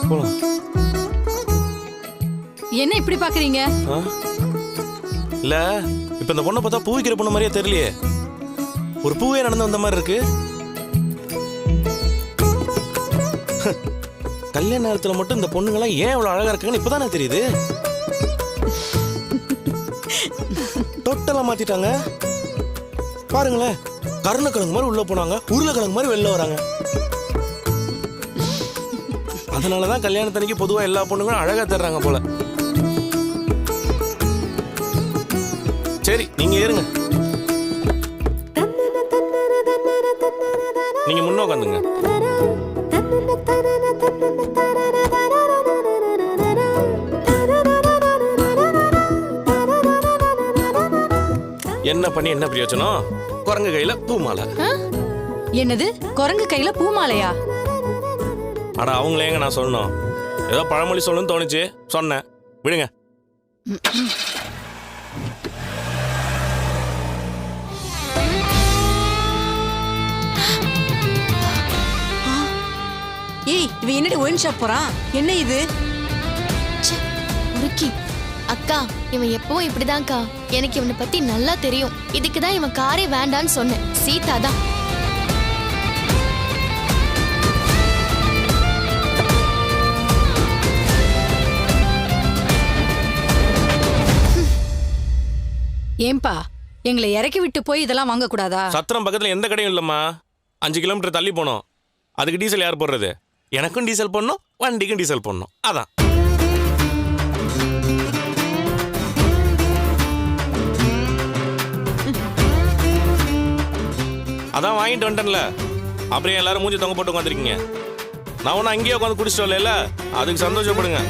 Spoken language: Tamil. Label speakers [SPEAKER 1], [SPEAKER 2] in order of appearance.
[SPEAKER 1] போலாம்.
[SPEAKER 2] என்ன இப்படி பாக்குறீங்க?
[SPEAKER 1] இல்ல இப்ப இந்த பொண்ணை பார்த்தா பூ விக்கிற பொண்ணு மாதிரியே தெரியலையே. ஒரு பூவே நடந்து வந்த மாதிரி இருக்கு. கல்யாண நேரத்துல மட்டும் இந்த பொண்ணுங்கெல்லாம் ஏன் இவ்வளவு அழகா இருக்காங்கன்னு இப்பதானே தெரியுது. தொட்டெல்லாம் மாத்திட்டாங்க பாருங்களேன். கருணக்கிழங்கு மாதிரி உள்ள போனாங்க, உருளைக்கிழங்கு மாதிரி வெளில வராங்க. அதனாலதான் கல்யாணத்தன்னைக்கு பொதுவா எல்லா பொண்ணுங்களும் அழகா தர்றாங்க போல. சரி நீங்க ஏறுங்க. நீங்க முன்ன உட்காந்துங்க. என்ன பண்ணி என்ன பிரயோஜனம்? குரங்கு கையில பூமாலை.
[SPEAKER 2] என்னது குரங்கு கையில பூமாலையா?
[SPEAKER 1] அட அவங்களேங்க நான் சொல்லணும். ஏதோ பழமொழி சொல்லணும்னு தோணுச்சு சொன்னேன், விடுங்க.
[SPEAKER 2] ஏய் இவ என்னடி ஒயின் ஷாப் போறான்? என்ன இது?
[SPEAKER 3] உருக்கி அக்கா, இவன் எப்பவும் இப்படிதான்க்கா. எனக்கு இவனை பத்தி நல்லா தெரியும். இதுக்குதான் இவன் காரே வேண்டான்னு சொன்னேன். சீதா தான்.
[SPEAKER 2] ஏன்பா எங்களை இறக்கி விட்டு போய் இதெல்லாம் வாங்க கூடாதா?
[SPEAKER 1] சத்திரம் பக்கத்துல எந்த கடையும் இல்லம்மா. 5 கிலோமீட்டர் தள்ளி போனோம். அதுக்கு டீசல் யார் போடுறது? எனக்கும் டீசல் போடணும், வண்டிக்கும் டீசல் போடணும். அதான். அதான் வாங்கிட்டு வந்துட்டேன்ல. அப்புறம் எல்லாரும் மூஞ்சி தொங்க போட்டு உட்காந்துருக்கீங்க. நான் ஒன்னும் அங்கேயே உட்காந்து குடிச்சிட்டு வரல. அதுக்கு சந்தோஷப்படுங்க.